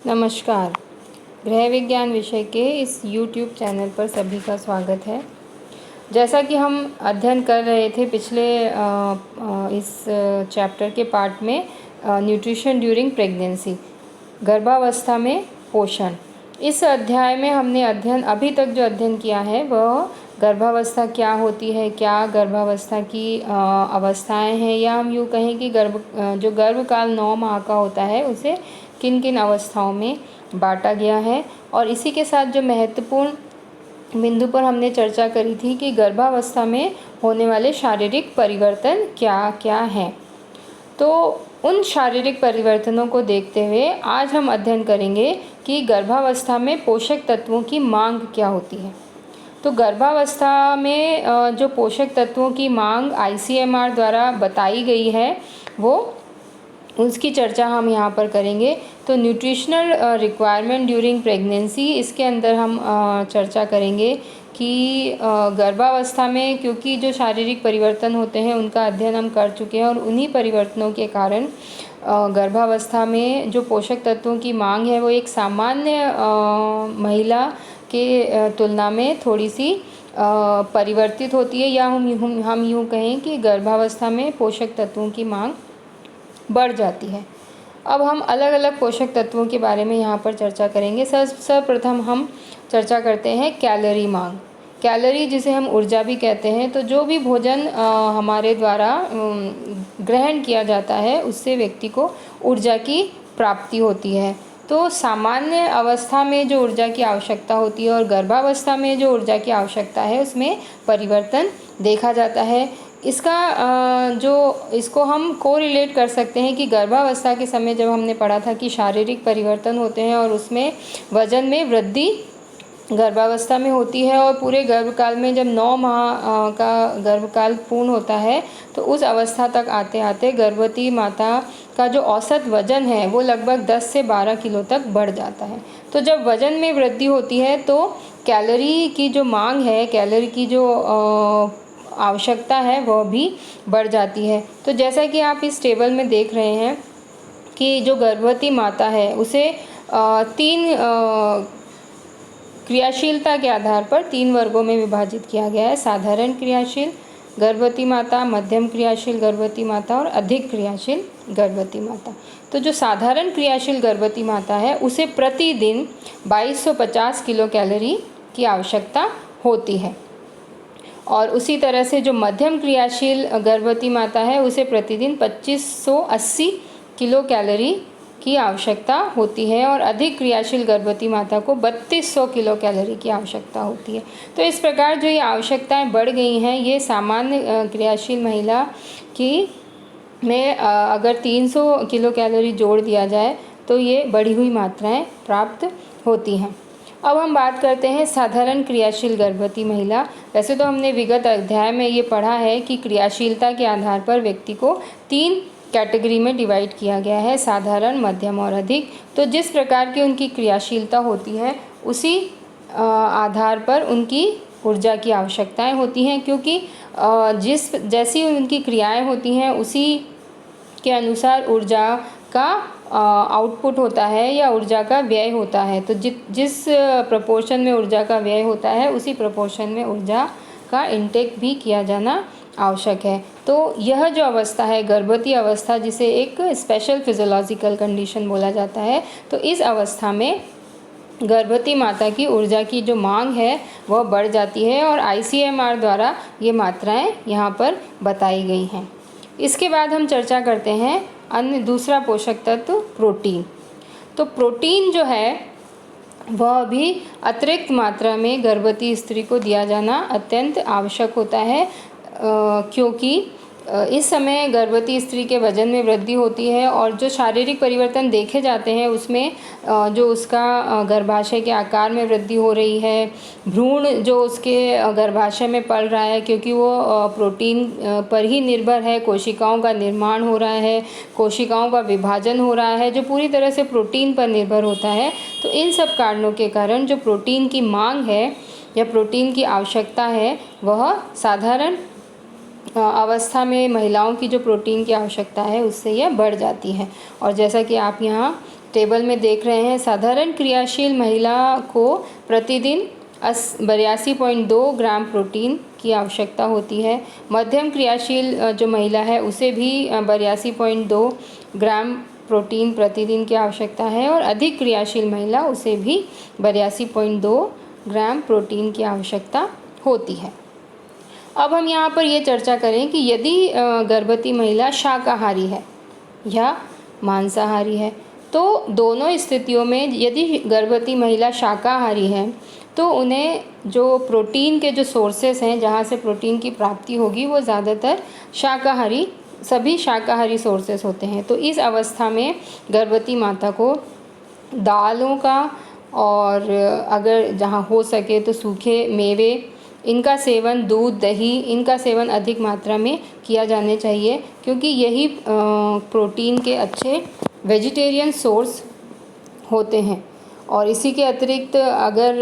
नमस्कार। गृह विज्ञान विषय के इस YouTube चैनल पर सभी का स्वागत है। जैसा कि हम अध्ययन कर रहे थे पिछले इस चैप्टर के पार्ट में न्यूट्रिशन ड्यूरिंग प्रेगनेंसी, गर्भावस्था में पोषण। इस अध्याय में हमने अभी तक जो अध्ययन किया है वह गर्भावस्था क्या होती है, क्या गर्भावस्था की अवस्थाएं हैं, या हम यूँ कहें कि जो गर्भकाल 9 माह का होता है उसे किन किन अवस्थाओं में बांटा गया है। और इसी के साथ जो महत्वपूर्ण बिंदु पर हमने चर्चा करी थी कि गर्भावस्था में होने वाले शारीरिक परिवर्तन क्या क्या हैं। तो उन शारीरिक परिवर्तनों को देखते हुए आज हम अध्ययन करेंगे कि गर्भावस्था में पोषक तत्वों की मांग क्या होती है। तो गर्भावस्था में जो पोषक तत्वों की मांग ICMR द्वारा बताई गई है उसकी चर्चा हम यहाँ पर करेंगे। तो न्यूट्रिशनल रिक्वायरमेंट ड्यूरिंग प्रेगनेंसी, इसके अंदर हम चर्चा करेंगे कि गर्भावस्था में क्योंकि जो शारीरिक परिवर्तन होते हैं उनका अध्ययन हम कर चुके हैं और उन्हीं परिवर्तनों के कारण गर्भावस्था में जो पोषक तत्वों की मांग है वो एक सामान्य महिला के तुलना में थोड़ी सी परिवर्तित होती है, या हम यूँ कहें कि गर्भावस्था में पोषक तत्वों की मांग बढ़ जाती है। अब हम अलग अलग पोषक तत्वों के बारे में यहाँ पर चर्चा करेंगे। सर्वप्रथम हम चर्चा करते हैं कैलोरी मांग। कैलोरी जिसे हम ऊर्जा भी कहते हैं। तो जो भी भोजन हमारे द्वारा ग्रहण किया जाता है उससे व्यक्ति को ऊर्जा की प्राप्ति होती है। तो सामान्य अवस्था में जो ऊर्जा की आवश्यकता होती है और गर्भावस्था में जो ऊर्जा की आवश्यकता है उसमें परिवर्तन देखा जाता है। इसको हम कोरिलेट कर सकते हैं कि गर्भावस्था के समय जब हमने पढ़ा था कि शारीरिक परिवर्तन होते हैं और उसमें वजन में वृद्धि गर्भावस्था में होती है, और पूरे गर्भकाल में जब 9 माह का गर्भकाल पूर्ण होता है तो उस अवस्था तक आते आते गर्भवती माता का जो औसत वजन है वो लगभग 10 से 12 किलो तक बढ़ जाता है। तो जब वजन में वृद्धि होती है तो कैलोरी की जो मांग है, कैलोरी की जो आवश्यकता है वह भी बढ़ जाती है। तो जैसा कि आप इस टेबल में देख रहे हैं कि जो गर्भवती माता है उसे 3 क्रियाशीलता के आधार पर 3 वर्गों में विभाजित किया गया है। साधारण क्रियाशील गर्भवती माता, मध्यम क्रियाशील गर्भवती माता और अधिक क्रियाशील गर्भवती माता। तो जो साधारण क्रियाशील गर्भवती माता है उसे प्रतिदिन 2250 किलो कैलोरी की आवश्यकता होती है, और उसी तरह से जो मध्यम क्रियाशील गर्भवती माता है उसे प्रतिदिन 2580 किलो कैलोरी की आवश्यकता होती है, और अधिक क्रियाशील गर्भवती माता को 3200 किलो कैलोरी की आवश्यकता होती है। तो इस प्रकार जो ये आवश्यकताएं बढ़ गई हैं, ये सामान्य क्रियाशील महिला की में अगर 300 किलो कैलोरी जोड़ दिया जाए तो ये बढ़ी हुई मात्राएं प्राप्त होती हैं। अब हम बात करते हैं साधारण क्रियाशील गर्भवती महिला। वैसे तो हमने विगत अध्याय में ये पढ़ा है कि क्रियाशीलता के आधार पर व्यक्ति को 3 कैटेगरी में डिवाइड किया गया है, साधारण, मध्यम और अधिक। तो जिस प्रकार की उनकी क्रियाशीलता होती है उसी आधार पर उनकी ऊर्जा की आवश्यकताएं होती हैं, क्योंकि जैसी उनकी क्रियाएं होती हैं उसी के अनुसार ऊर्जा का आउटपुट होता है या ऊर्जा का व्यय होता है। तो जिस प्रपोर्शन में ऊर्जा का व्यय होता है उसी प्रपोर्शन में ऊर्जा का इंटेक भी किया जाना आवश्यक है। तो यह जो अवस्था है गर्भवती अवस्था, जिसे एक स्पेशल फिजियोलॉजिकल कंडीशन बोला जाता है, तो इस अवस्था में गर्भवती माता की ऊर्जा की जो मांग है वह बढ़ जाती है, और ICMR द्वारा ये मात्राएं यहाँ पर बताई गई हैं। इसके बाद हम चर्चा करते हैं दूसरा पोषक तत्व प्रोटीन। तो प्रोटीन जो है वह भी अतिरिक्त मात्रा में गर्भवती स्त्री को दिया जाना अत्यंत आवश्यक होता है, क्योंकि इस समय गर्भवती स्त्री के वजन में वृद्धि होती है, और जो शारीरिक परिवर्तन देखे जाते हैं उसमें जो उसका गर्भाशय के आकार में वृद्धि हो रही है, भ्रूण जो उसके गर्भाशय में पल रहा है क्योंकि वो प्रोटीन पर ही निर्भर है, कोशिकाओं का निर्माण हो रहा है, कोशिकाओं का विभाजन हो रहा है जो पूरी तरह से प्रोटीन पर निर्भर होता है। तो इन सब कारणों के कारण जो प्रोटीन की मांग है या प्रोटीन की आवश्यकता है वह साधारण अवस्था में महिलाओं की जो प्रोटीन की आवश्यकता है उससे यह बढ़ जाती है। और जैसा कि आप यहाँ टेबल में देख रहे हैं, साधारण क्रियाशील महिला को प्रतिदिन 82.2 ग्राम प्रोटीन की आवश्यकता होती है। मध्यम क्रियाशील जो महिला है उसे भी 82.2 ग्राम प्रोटीन प्रतिदिन की आवश्यकता है, और अधिक क्रियाशील महिला उसे भी 82.2 ग्राम प्रोटीन की आवश्यकता होती है। अब हम यहाँ पर ये चर्चा करें कि यदि गर्भवती महिला शाकाहारी है या मांसाहारी है, तो दोनों स्थितियों में यदि गर्भवती महिला शाकाहारी है तो उन्हें जो प्रोटीन के जो सोर्सेस हैं, जहाँ से प्रोटीन की प्राप्ति होगी, वो ज़्यादातर सभी शाकाहारी सोर्सेस होते हैं। तो इस अवस्था में गर्भवती माता को दालों का, और अगर जहाँ हो सके तो सूखे मेवे, इनका सेवन, दूध, दही, इनका सेवन अधिक मात्रा में किया जाने चाहिए, क्योंकि यही प्रोटीन के अच्छे वेजिटेरियन सोर्स होते हैं। और इसी के अतिरिक्त अगर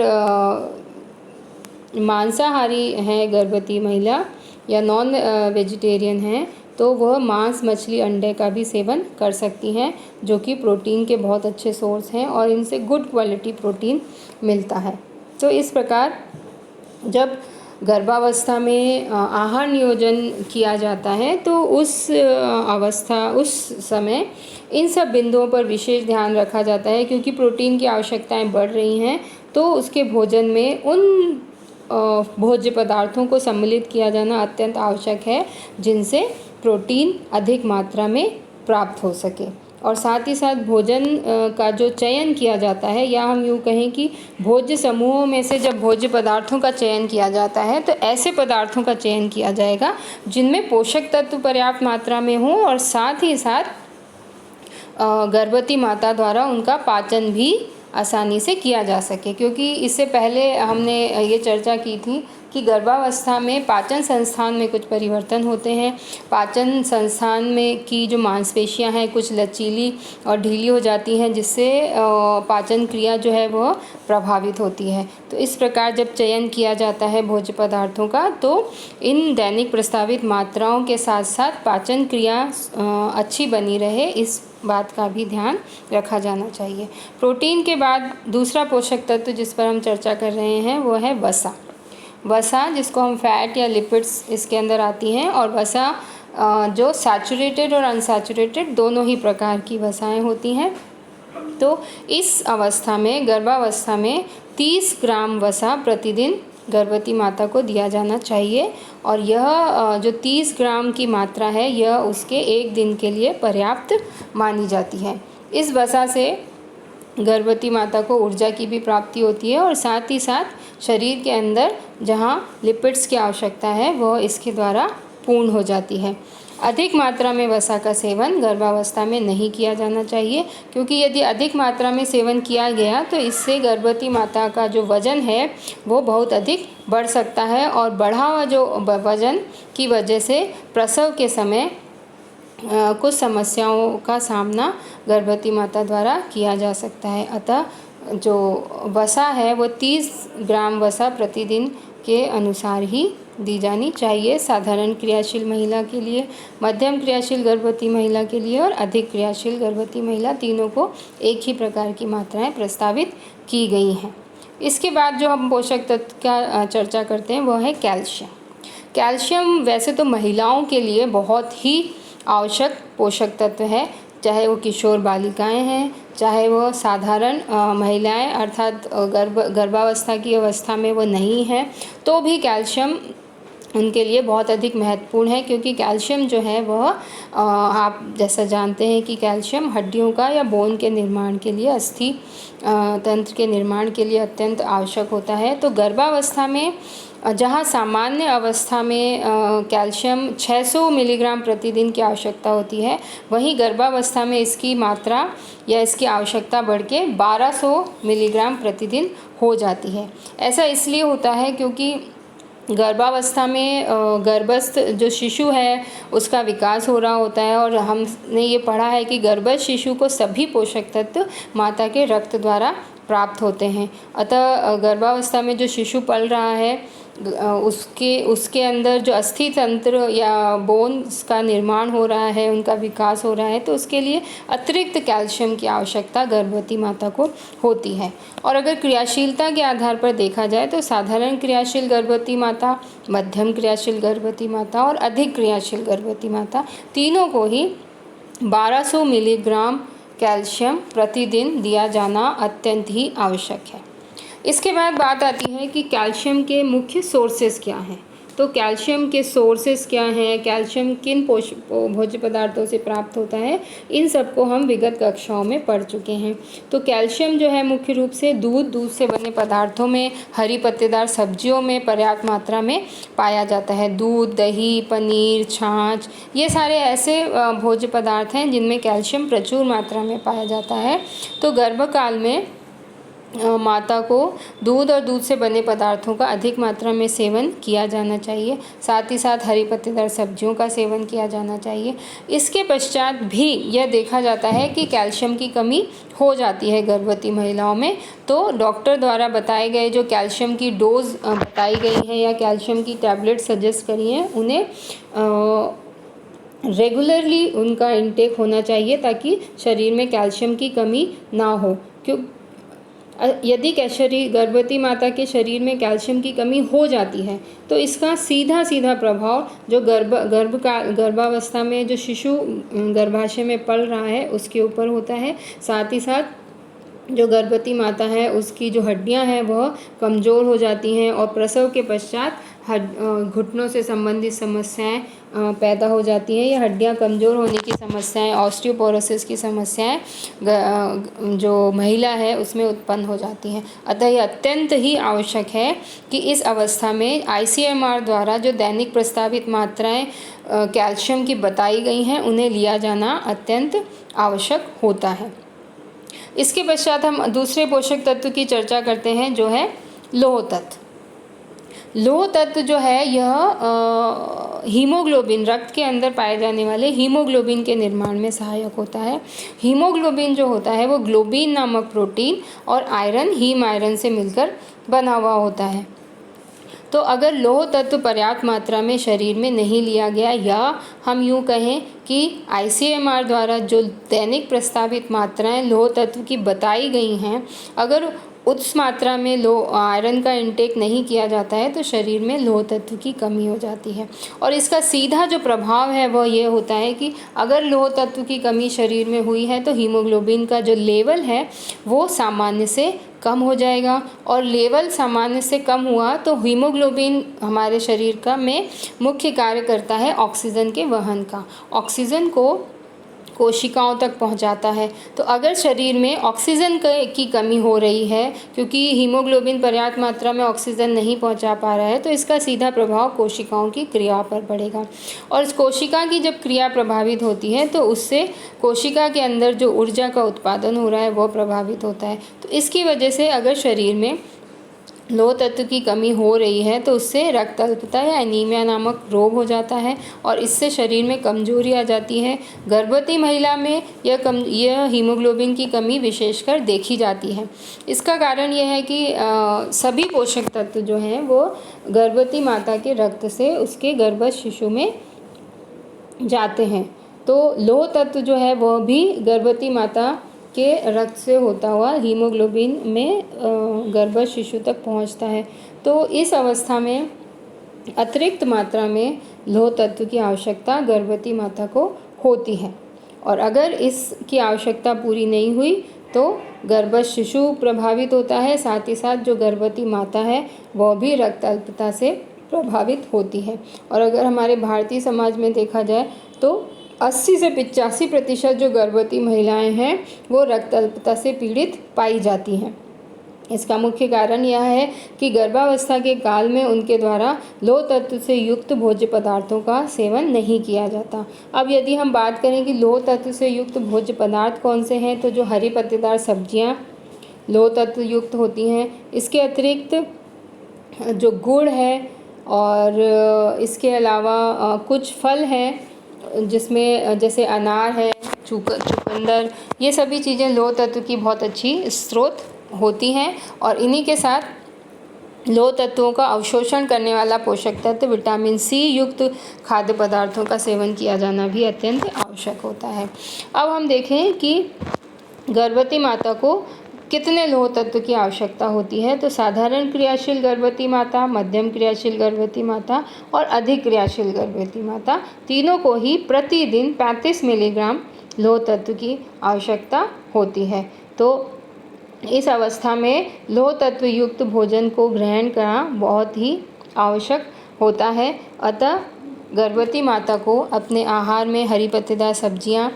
मांसाहारी है गर्भवती महिला या नॉन वेजिटेरियन है, तो वह मांस, मछली, अंडे का भी सेवन कर सकती हैं, जो कि प्रोटीन के बहुत अच्छे सोर्स हैं और इनसे गुड क्वालिटी प्रोटीन मिलता है। तो इस प्रकार जब गर्भावस्था में आहार नियोजन किया जाता है तो उस समय इन सब बिंदुओं पर विशेष ध्यान रखा जाता है, क्योंकि प्रोटीन की आवश्यकताएं बढ़ रही हैं, तो उसके भोजन में उन भोज्य पदार्थों को सम्मिलित किया जाना अत्यंत आवश्यक है जिनसे प्रोटीन अधिक मात्रा में प्राप्त हो सके। और साथ ही साथ भोजन का जो चयन किया जाता है, या हम यूँ कहें कि भोज्य समूहों में से जब भोज्य पदार्थों का चयन किया जाता है तो ऐसे पदार्थों का चयन किया जाएगा जिनमें पोषक तत्व पर्याप्त मात्रा में हों, और साथ ही साथ गर्भवती माता द्वारा उनका पाचन भी आसानी से किया जा सके। क्योंकि इससे पहले हमने ये चर्चा की थी कि गर्भावस्था में पाचन संस्थान में कुछ परिवर्तन होते हैं। पाचन संस्थान में की जो मांसपेशियां हैं कुछ लचीली और ढीली हो जाती हैं, जिससे पाचन क्रिया जो है वह प्रभावित होती है। तो इस प्रकार जब चयन किया जाता है भोज्य पदार्थों का, तो इन दैनिक प्रस्तावित मात्राओं के साथ साथ पाचन क्रिया अच्छी बनी रहे, इस बात का भी ध्यान रखा जाना चाहिए। प्रोटीन के बाद दूसरा पोषक तत्व जिस पर हम चर्चा कर रहे हैं वो है वसा। वसा, जिसको हम फैट या लिपिड्स इसके अंदर आती हैं, और वसा जो सैचुरेटेड और अनसैचुरेटेड दोनों ही प्रकार की वसाएं होती हैं। तो इस अवस्था में, गर्भावस्था में 30 ग्राम वसा प्रतिदिन गर्भवती माता को दिया जाना चाहिए, और यह जो 30 ग्राम की मात्रा है यह उसके एक दिन के लिए पर्याप्त मानी जाती है। इस वसा से गर्भवती माता को ऊर्जा की भी प्राप्ति होती है, और साथ ही साथ शरीर के अंदर जहां लिपिड्स की आवश्यकता है वह इसके द्वारा पूर्ण हो जाती है। अधिक मात्रा में वसा का सेवन गर्भावस्था में नहीं किया जाना चाहिए, क्योंकि यदि अधिक मात्रा में सेवन किया गया तो इससे गर्भवती माता का जो वज़न है वो बहुत अधिक बढ़ सकता है, और बढ़ा हुआ जो वज़न की वजह से प्रसव के समय कुछ समस्याओं का सामना गर्भवती माता द्वारा किया जा सकता है। अतः जो वसा है वो 30 ग्राम वसा प्रतिदिन के अनुसार ही दी जानी चाहिए, साधारण क्रियाशील महिला के लिए, मध्यम क्रियाशील गर्भवती महिला के लिए और अधिक क्रियाशील गर्भवती महिला, तीनों को एक ही प्रकार की मात्राएं प्रस्तावित की गई हैं। इसके बाद जो हम पोषक तत्व का चर्चा करते हैं वो है कैल्शियम। कैल्शियम वैसे तो महिलाओं के लिए बहुत ही आवश्यक पोषक तत्व है, चाहे वो किशोर बालिकाएं हैं, चाहे वो साधारण महिलाएं अर्थात गर्भावस्था की अवस्था में वो नहीं हैं, तो भी कैल्शियम उनके लिए बहुत अधिक महत्वपूर्ण है। क्योंकि कैल्शियम जो है वह आप जैसा जानते हैं कि कैल्शियम हड्डियों का या बोन के निर्माण के लिए, अस्थि तंत्र के निर्माण के लिए अत्यंत आवश्यक होता है। तो गर्भावस्था में जहाँ सामान्य अवस्था में कैल्शियम 600 मिलीग्राम प्रतिदिन की आवश्यकता होती है, वहीं गर्भावस्था में इसकी मात्रा या इसकी आवश्यकता बढ़ के 1200 मिलीग्राम प्रतिदिन हो जाती है। ऐसा इसलिए होता है क्योंकि गर्भावस्था में गर्भस्थ जो शिशु है उसका विकास हो रहा होता है, और हमने ये पढ़ा है कि गर्भस्थ शिशु को सभी पोषक तत्व माता के रक्त द्वारा प्राप्त होते हैं। अतः गर्भावस्था में जो शिशु पल रहा है उसके अंदर जो अस्थि तंत्र या बोन्स का निर्माण हो रहा है, उनका विकास हो रहा है, तो उसके लिए अतिरिक्त कैल्शियम की आवश्यकता गर्भवती माता को होती है। और अगर क्रियाशीलता के आधार पर देखा जाए तो साधारण क्रियाशील गर्भवती माता, मध्यम क्रियाशील गर्भवती माता और अधिक क्रियाशील गर्भवती माता, तीनों को ही 1200 मिलीग्राम कैल्शियम प्रतिदिन दिया जाना अत्यंत ही आवश्यक है। इसके बाद बात आती है कि कैल्शियम के मुख्य सोर्सेस क्या हैं। तो कैल्शियम के सोर्सेस क्या हैं, कैल्शियम किन भोज्य पदार्थों से प्राप्त होता है, इन सबको हम विगत कक्षाओं में पढ़ चुके हैं। तो कैल्शियम जो है मुख्य रूप से दूध से बने पदार्थों में, हरी पत्तेदार सब्जियों में पर्याप्त मात्रा में पाया जाता है। दूध, दही, पनीर, छाछ, ये सारे ऐसे भोज्य पदार्थ हैं जिनमें कैल्शियम प्रचुर मात्रा में पाया जाता है। तो गर्भकाल में माता को दूध और दूध से बने पदार्थों का अधिक मात्रा में सेवन किया जाना चाहिए। साथ ही साथ हरी पत्तेदार सब्जियों का सेवन किया जाना चाहिए। इसके पश्चात भी यह देखा जाता है कि कैल्शियम की कमी हो जाती है गर्भवती महिलाओं में, तो डॉक्टर द्वारा बताए गए जो कैल्शियम की डोज बताई गई है या कैल्शियम की टैबलेट सजेस्ट करी हैं, उन्हें रेगुलरली उनका इंटेक होना चाहिए ताकि शरीर में कैल्शियम की कमी ना हो। यदि गर्भवती माता के शरीर में कैल्शियम की कमी हो जाती है तो इसका सीधा प्रभाव जो गर्भावस्था में जो शिशु गर्भाशय में पल रहा है उसके ऊपर होता है। साथ ही साथ जो गर्भवती माता है उसकी जो हड्डियां हैं वह कमज़ोर हो जाती हैं और प्रसव के पश्चात घुटनों से संबंधित समस्याएं पैदा हो जाती हैं। ये हड्डियां कमज़ोर होने की समस्याएं, ऑस्टियोपोरोसिस की समस्याएं जो महिला है उसमें उत्पन्न हो जाती हैं। अतः ये अत्यंत ही आवश्यक है कि इस अवस्था में ICMR द्वारा जो दैनिक प्रस्तावित मात्राएं कैल्शियम की बताई गई हैं उन्हें लिया जाना अत्यंत आवश्यक होता है। इसके पश्चात हम दूसरे पोषक तत्व की चर्चा करते हैं जो है लौह तत्व। लौह तत्व जो है यह हीमोग्लोबिन, रक्त के अंदर पाए जाने वाले हीमोग्लोबिन के निर्माण में सहायक होता है। हीमोग्लोबिन जो होता है वो ग्लोबिन नामक प्रोटीन और आयरन, हीम आयरन से मिलकर बना हुआ होता है। तो अगर लौह तत्व पर्याप्त मात्रा में शरीर में नहीं लिया गया या हम यूँ कहें कि ICMR द्वारा जो दैनिक प्रस्तावित मात्राएं लौह तत्व की बताई गई हैं, अगर उस मात्रा में आयरन का इंटेक नहीं किया जाता है तो शरीर में लौह तत्व की कमी हो जाती है। और इसका सीधा जो प्रभाव है वह ये होता है कि अगर लौह तत्व की कमी शरीर में हुई है तो हीमोग्लोबिन का जो लेवल है वो सामान्य से कम हो जाएगा, और लेवल सामान्य से कम हुआ तो हीमोग्लोबिन हमारे शरीर का में मुख्य कार्य करता है ऑक्सीजन के वहन का, ऑक्सीजन को कोशिकाओं तक पहुंचाता है। तो अगर शरीर में ऑक्सीजन की कमी हो रही है क्योंकि हीमोग्लोबिन पर्याप्त मात्रा में ऑक्सीजन नहीं पहुंचा पा रहा है तो इसका सीधा प्रभाव कोशिकाओं की क्रिया पर पड़ेगा, और इस कोशिका की जब क्रिया प्रभावित होती है तो उससे कोशिका के अंदर जो ऊर्जा का उत्पादन हो रहा है वो प्रभावित होता है। तो इसकी वजह से अगर शरीर में लौह तत्व की कमी हो रही है तो उससे रक्त अल्पता या एनीमिया नामक रोग हो जाता है और इससे शरीर में कमजोरी आ जाती है। गर्भवती महिला में यह हीमोग्लोबिन की कमी विशेषकर देखी जाती है। इसका कारण यह है कि सभी पोषक तत्व जो हैं वो गर्भवती माता के रक्त से उसके गर्भस्थ शिशु में जाते हैं। तो लौह तत्व जो है वह भी गर्भवती माता के रक्त से होता हुआ हीमोग्लोबिन में गर्भस्थ शिशु तक पहुंचता है। तो इस अवस्था में अतिरिक्त मात्रा में लौह तत्व की आवश्यकता गर्भवती माता को होती है, और अगर इसकी आवश्यकता पूरी नहीं हुई तो गर्भस्थ शिशु प्रभावित होता है। साथ ही साथ जो गर्भवती माता है वह भी रक्त अल्पता से प्रभावित होती है। और अगर हमारे भारतीय समाज में देखा जाए तो 80 से 85% जो गर्भवती महिलाएं हैं वो रक्त अल्पता से पीड़ित पाई जाती हैं। इसका मुख्य कारण यह है कि गर्भावस्था के काल में उनके द्वारा लौह तत्व से युक्त भोज्य पदार्थों का सेवन नहीं किया जाता। अब यदि हम बात करें कि लौह तत्व से युक्त भोज्य पदार्थ कौन से हैं, तो जो हरी पत्तेदार सब्जियां लौह तत्व युक्त होती हैं। इसके अतिरिक्त जो गुड़ है और इसके अलावा कुछ फल हैं जिसमें जैसे अनार है, चुकंदर, ये सभी चीज़ें लौह तत्व की बहुत अच्छी स्रोत होती हैं। और इन्हीं के साथ लोह तत्वों का अवशोषण करने वाला पोषक तत्व विटामिन सी युक्त खाद्य पदार्थों का सेवन किया जाना भी अत्यंत आवश्यक होता है। अब हम देखें कि गर्भवती माता को कितने लोह तत्व की आवश्यकता होती है। तो साधारण क्रियाशील गर्भवती माता, मध्यम क्रियाशील गर्भवती माता और अधिक क्रियाशील गर्भवती माता तीनों को ही प्रतिदिन 35 मिलीग्राम लोह तत्व की आवश्यकता होती है। तो इस अवस्था में लोह तत्व युक्त भोजन को ग्रहण करना बहुत ही आवश्यक होता है। अतः गर्भवती माता को अपने आहार में हरी पत्तेदार सब्जियां,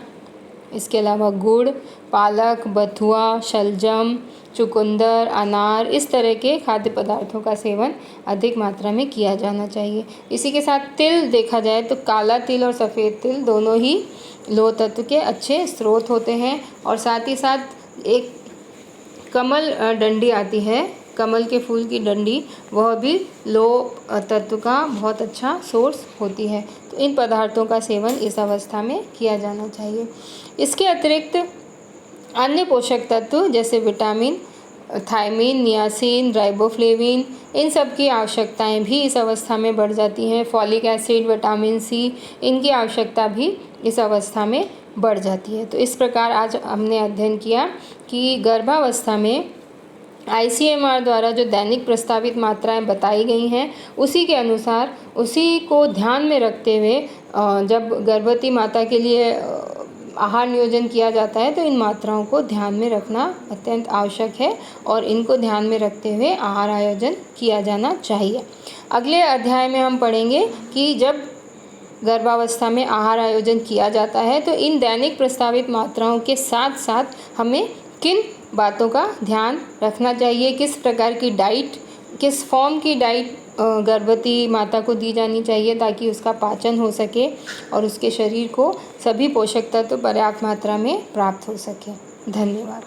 इसके अलावा गुड़, पालक, बथुआ, शलजम, चुकंदर, अनार, इस तरह के खाद्य पदार्थों का सेवन अधिक मात्रा में किया जाना चाहिए। इसी के साथ तिल देखा जाए तो काला तिल और सफ़ेद तिल दोनों ही लोह तत्व के अच्छे स्रोत होते हैं। और साथ ही साथ एक कमल डंडी आती है, कमल के फूल की डंडी, वह भी लोह तत्व का बहुत अच्छा सोर्स होती है। तो इन पदार्थों का सेवन इस अवस्था में किया जाना चाहिए। इसके अतिरिक्त अन्य पोषक तत्व जैसे विटामिन, थायमीन, नियासिन, राइबोफ्लेविन, इन सब की आवश्यकताएं भी इस अवस्था में बढ़ जाती हैं। फॉलिक एसिड, विटामिन सी, इनकी आवश्यकता भी इस अवस्था में बढ़ जाती है। तो इस प्रकार आज हमने अध्ययन किया कि गर्भावस्था में ICMR द्वारा जो दैनिक प्रस्तावित मात्राएं बताई गई हैं, उसी के अनुसार, उसी को ध्यान में रखते हुए जब गर्भवती माता के लिए आहार नियोजन किया जाता है तो इन मात्राओं को ध्यान में रखना अत्यंत आवश्यक है और इनको ध्यान में रखते हुए आहार आयोजन किया जाना चाहिए। अगले अध्याय में हम पढ़ेंगे कि जब गर्भावस्था में आहार आयोजन किया जाता है तो इन दैनिक प्रस्तावित मात्राओं के साथ साथ हमें किन बातों का ध्यान रखना चाहिए, किस प्रकार की डाइट, किस फॉर्म की डाइट गर्भवती माता को दी जानी चाहिए ताकि उसका पाचन हो सके और उसके शरीर को सभी पोषक तत्व पर्याप्त मात्रा में प्राप्त हो सके। धन्यवाद।